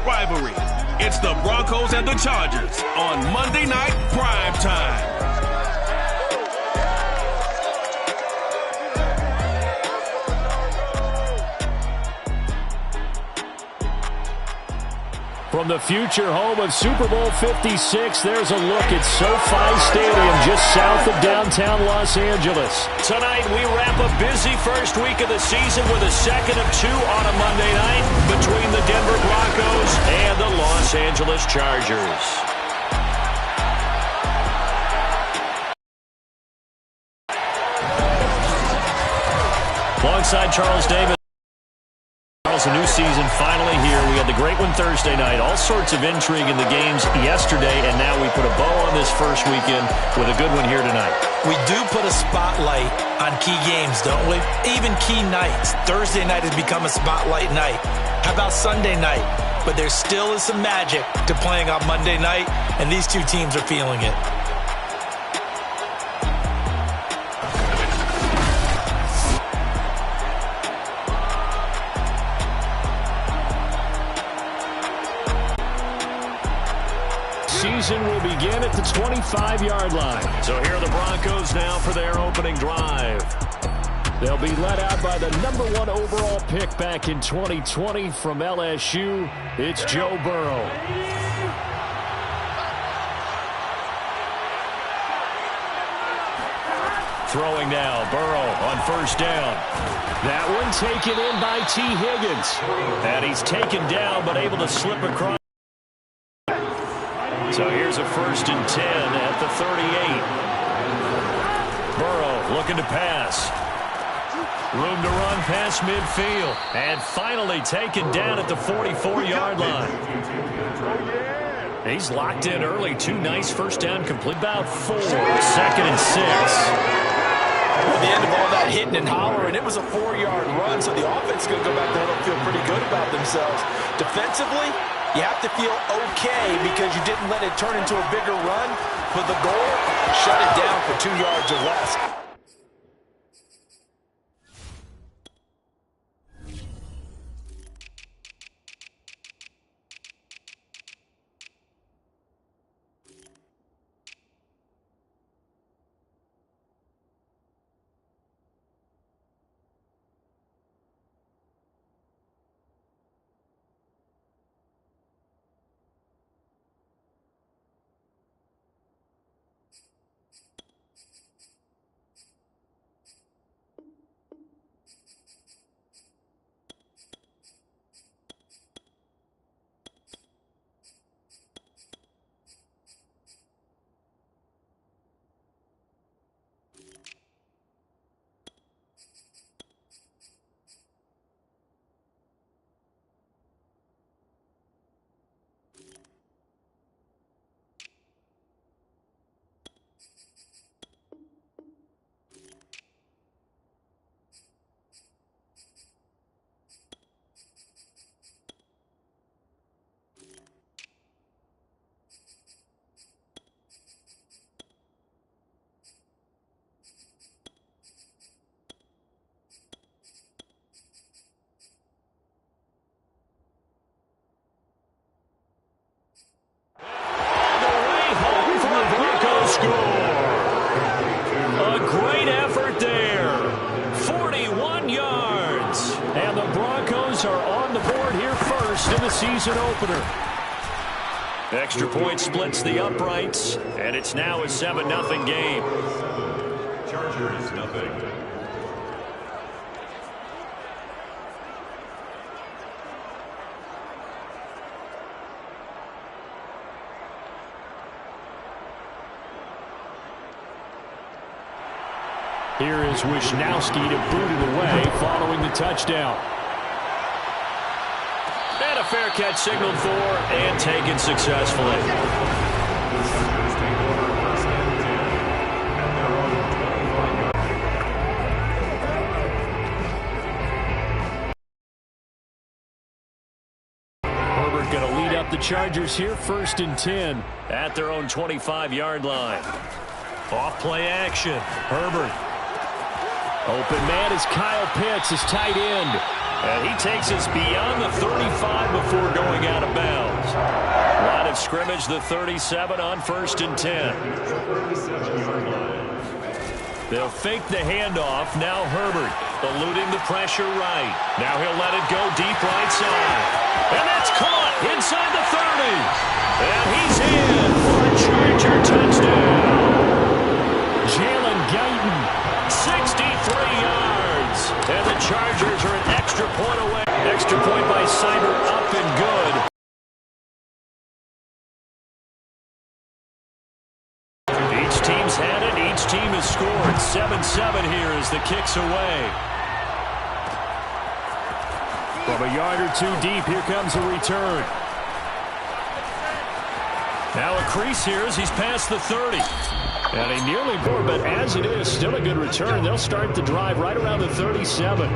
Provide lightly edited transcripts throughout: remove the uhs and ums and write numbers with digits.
rivalry. It's the Broncos and the Chargers on Monday Night Prime Time. From the future home of Super Bowl 56, there's a look at SoFi Stadium just south of downtown Los Angeles. Tonight, we wrap a busy first week of the season with a second of two on a Monday night between the Denver Broncos and the Los Angeles Chargers. Alongside Charles Davis. A new season finally here. We had the great one Thursday night. All sorts of intrigue in the games yesterday, and now we put a bow on this first weekend with a good one here tonight. We do put a spotlight on key games, don't we? Even key nights. Thursday night has become a spotlight night. How about Sunday night? But there still is some magic to playing on Monday night, and these two teams are feeling it. Season will begin at the 25-yard line. So here are the Broncos now for their opening drive. They'll be led out by the #1 overall pick back in 2020 from LSU. It's Joe Burrow. Throwing now, Burrow on first down. That one taken in by T. Higgins. And he's taken down but able to slip across. So here's a 1st and 10 at the 38. Burrow looking to pass. Room to run past midfield. And finally taken down at the 44-yard line. He's locked in early. 2 nice first down complete. About 4. 2nd and 6. At the end of all that hitting and hollering, it was a 4-yard run, so the offense is going to go back there and feel pretty good about themselves. Defensively, you have to feel okay because you didn't let it turn into a bigger run. But the goal, shut it down for 2 yards or less. A great effort there. 41 yards. And the Broncos are on the board here first in the season opener. Extra point splits the uprights, and it's now a 7-0 game. Chargers nothing. Here is Wisnowski to boot it away following the touchdown. And a fair catch signaled for and taken successfully. Herbert going to lead up the Chargers here, 1st and 10 at their own 25-yard line. Off play action. Herbert. Open man is Kyle Pitts, his tight end. And he takes us beyond the 35 before going out of bounds. Line of scrimmage, the 37 on 1st and 10. They'll fake the handoff. Now Herbert eluding the pressure right. Now he'll let it go deep right side. And that's caught inside the 30. And he's in for a Charger touchdown. Jalen Guyton, 63 yards. And the Chargers are an extra point away. Extra point by Cyber up and good. Each team's had it. Each team has scored. 7-7 here as the kick's away. From a yard or two deep, here comes a return. Now a crease here as he's past the 30. And he nearly bore, but as it is, still a good return. They'll start the drive right around the 37.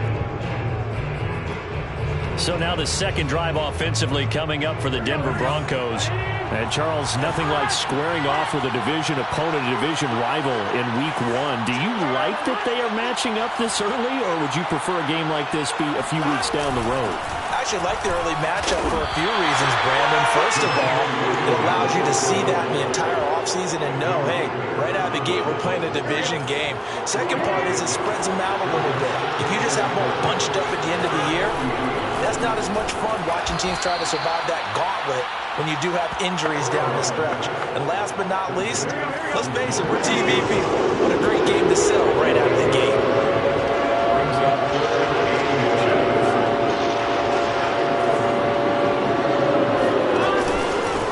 So now the second drive offensively coming up for the Denver Broncos. And Charles, nothing like squaring off with a division opponent, a division rival in week 1. Do you like that they are matching up this early, or would you prefer a game like this be a few weeks down the road? I actually like the early matchup for a few reasons, Brandon. First of all, it allows you to see that in the entire offseason and know, hey, right out of the gate, we're playing a division game. Second part is it spreads them out a little bit. If you just have them all bunched up at the end of the year, that's not as much fun watching teams try to survive that gauntlet when you do have injuries down the stretch. And last but not least, let's face it, we're TV people. What a great game to sell right out of the gate.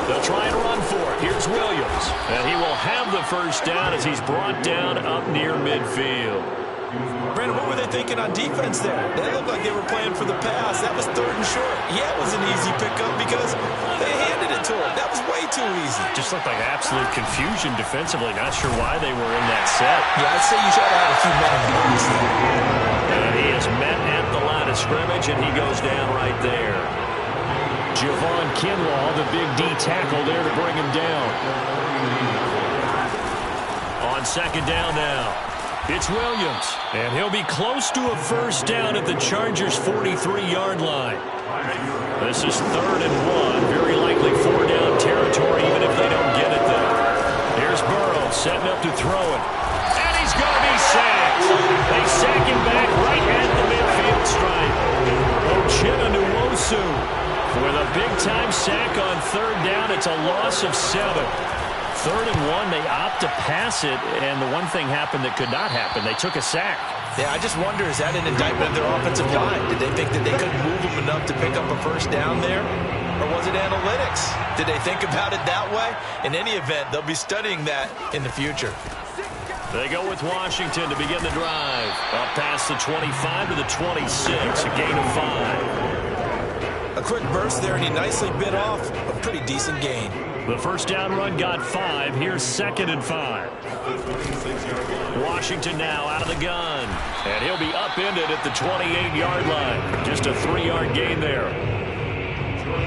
They'll try and run for it. Here's Williams. And he will have the first down as he's brought down up near midfield. Brandon, what were they thinking on defense there? They looked like they were playing for the pass. That was 3rd and short. Yeah, it was an easy pickup because they handed it to him. That was way too easy. Just looked like absolute confusion defensively. Not sure why they were in that set. Yeah, I'd say you should have had a few men in the box. And he is met at the line of scrimmage, and he goes down right there. Javon Kinlaw, the big D tackle there to bring him down. On second down now. It's Williams, and he'll be close to a first down at the Chargers' 43-yard line. This is 3rd and 1, very likely 4-down territory, even if they don't get it there. Here's Burrow setting up to throw it, and he's going to be sacked. They sack him back right at the midfield stripe. Uchenna Nwosu with a big-time sack on 3rd down. It's a loss of 7. 3rd and 1, they opt to pass it, and the one thing happened that could not happen. They took a sack. Yeah, I just wonder, is that an indictment of their offensive line? Did they think that they couldn't move them enough to pick up a first down there? Or was it analytics? Did they think about it that way? In any event, they'll be studying that in the future. They go with Washington to begin the drive. Up past the 25 to the 26, a gain of 5. A quick burst there, and he nicely bit off a pretty decent gain. The first down run got 5. Here's 2nd and 5. Washington now out of the gun. And he'll be upended at the 28-yard line. Just a 3-yard gain there.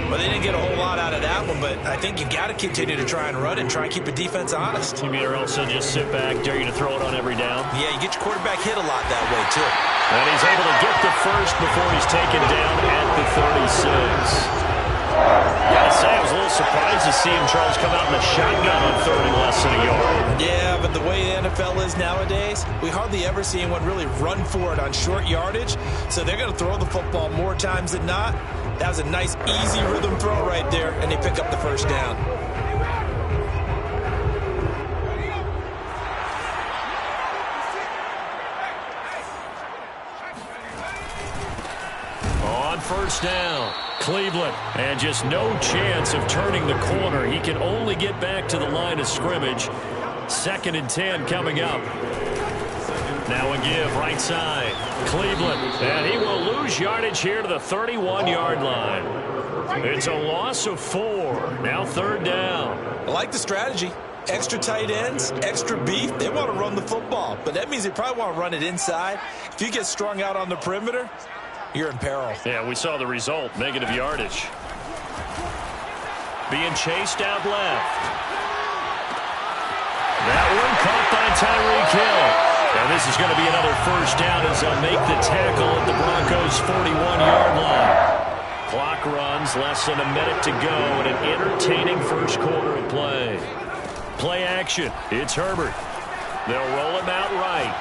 Well, they didn't get a whole lot out of that one, but I think you got to continue to try and run and try and keep the defense honest. You mean or else they'll just sit back, dare you to throw it on every down? Yeah, you get your quarterback hit a lot that way, too. And he's able to get the first before he's taken down at the 36. Gotta say, I was a little surprised to see him, Charles, come out in the shotgun on 3rd and less than a yard. Yeah, but the way the NFL is nowadays, we hardly ever see anyone really run for it on short yardage. So they're going to throw the football more times than not. That was a nice, easy rhythm throw right there, and they pick up the first down. On first down, Cleveland, and just no chance of turning the corner. He can only get back to the line of scrimmage. 2nd and 10 coming up. Now a give right side. Cleveland, and he will lose yardage here to the 31-yard line. It's a loss of 4. Now 3rd down. I like the strategy. Extra tight ends, extra beef. They want to run the football, but that means they probably want to run it inside. If you get strung out on the perimeter, you're in peril. Yeah, we saw the result. Negative yardage. Being chased out left. That one caught by Tyreek Hill. And And this is going to be another first down as they'll make the tackle at the Broncos' 41-yard line. Clock runs, less than a minute to go, and an entertaining first quarter of play. Play action. It's Herbert. They'll roll him out right.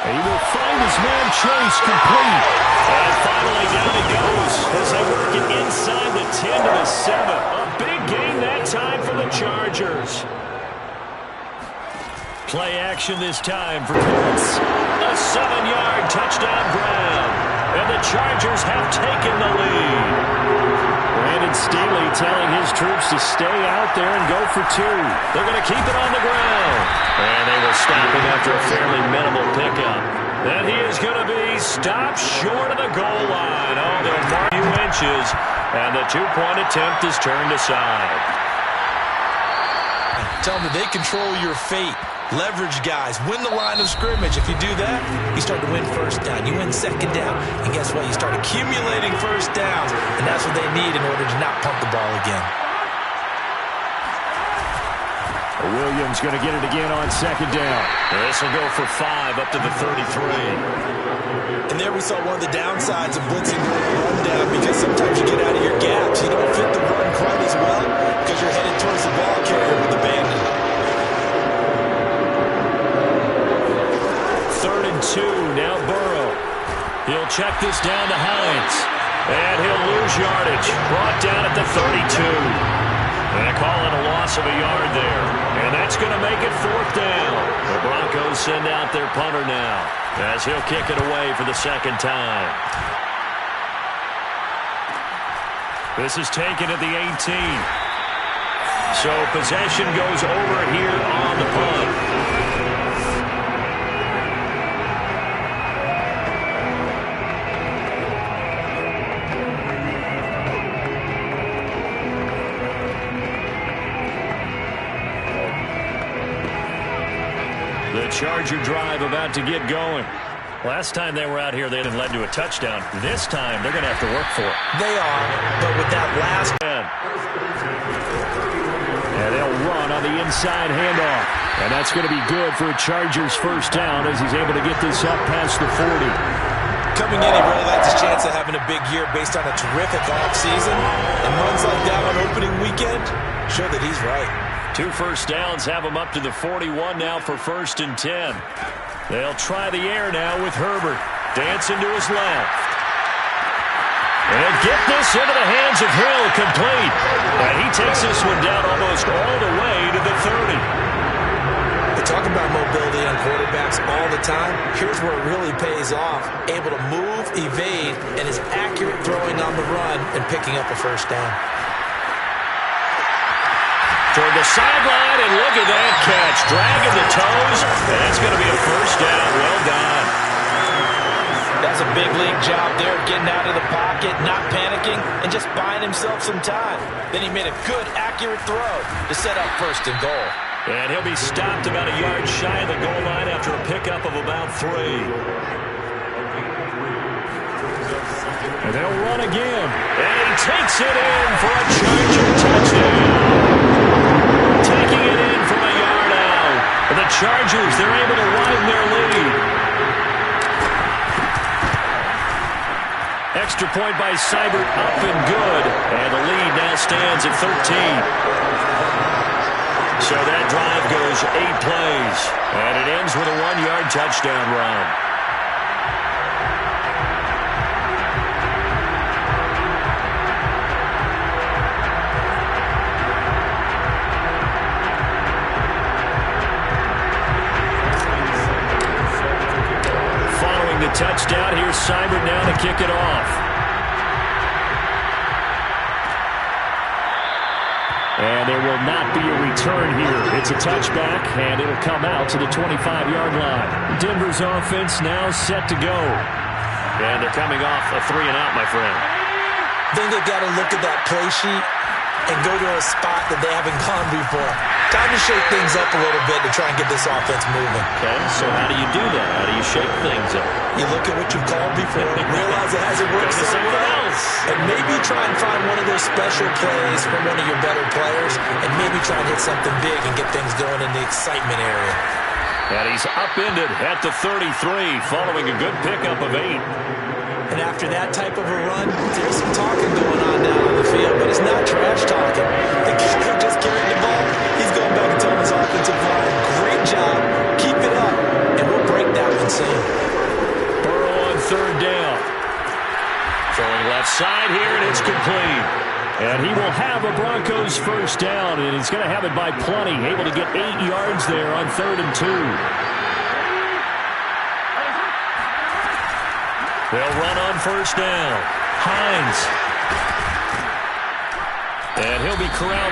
And he will find his man Chase complete. And finally down he goes as they work it inside the 10 to the 7. A big gain that time for the Chargers. Play action this time for Pitts. A 7-yard touchdown grab. And the Chargers have taken the lead. Brandon Staley telling his troops to stay out there and go for 2. They're going to keep it on the ground. And they will stop him after a fairly minimal pickup. And he is going to be stopped short of the goal line. Oh, they'll mark a few inches. And the 2-point attempt is turned aside. Tell them that they control your fate. Leverage guys. Win the line of scrimmage. If you do that, you start to win first down. You win second down. And guess what? You start accumulating first downs. And that's what they need in order to not pump the ball again. Williams going to get it again on second down. This will go for 5 up to the 33. And there we saw one of the downsides of blitzing during a run down, because sometimes you get out of your gaps. You don't fit the run quite as well because you're headed towards the ball carrier with abandon. 3rd and 2. Now Burrow. He'll check this down to Hines. And he'll lose yardage. Brought down at the 32. And call it a loss of a yard there. And that's going to make it 4th down. The Broncos send out their punter now as he'll kick it away for the second time. This is taken at the 18. So possession goes over here on the punt. Charger drive about to get going. Last time they were out here, they led to a touchdown. This time, they're going to have to work for it. They are, but with that last... And they'll run on the inside handoff. And that's going to be good for a Chargers first down as he's able to get this up past the 40. Coming in, he really likes his chance of having a big year based on a terrific offseason. And runs like that on opening weekend show that he's right. 2 first downs have him up to the 41 now for 1st and 10. They'll try the air now with Herbert. Dancing to his left. And get this into the hands of Hill, complete. And he takes this one down almost all the way to the 30. They talk about mobility on quarterbacks all the time. Here's where it really pays off. Able to move, evade, and is accurate throwing on the run and picking up a first down. Toward the sideline, and look at that catch. Dragging the toes, and that's going to be a first down. Well done. That's a big league job there, getting out of the pocket, not panicking, and just buying himself some time. Then he made a good, accurate throw to set up 1st and goal. And he'll be stopped about a yard shy of the goal line after a pickup of about 3. And they'll run again. And he takes it in for a Charger touchdown. Taking it in from a yard out. And the Chargers, they're able to widen their lead. Extra point by Seibert, up and good. And the lead now stands at 13. So that drive goes 8 plays. And it ends with a 1-yard touchdown run. Touchdown. Here's Seibert now to kick it off. And there will not be a return here. It's a touchback, and it'll come out to the 25-yard line. Denver's offense now set to go. And they're coming off a 3-and-out, my friend. Then they've got to look at that play sheet and go to a spot that they haven't gone before. Time to shake things up a little bit to try and get this offense moving. Okay, so how do you do that? How do you shake things up? You look at what you've called before, realize it hasn't worked so well, and maybe try and find one of those special plays from one of your better players, and maybe try and hit something big and get things going in the excitement area. And he's upended at the 33 following a good pickup of 8. And after that type of a run, there's some talking going on down on the field, but it's not trash talking. The guy who just carried the ball, he's going back and telling his offensive line, great job, keep it up, and we'll break that one soon. Burrow on 3rd down. Throwing left side here, and it's complete. And he will have a Broncos first down, and he's going to have it by plenty, able to get 8 yards there on 3rd and 2. They'll run on first down. Hines. And he'll be corralled out.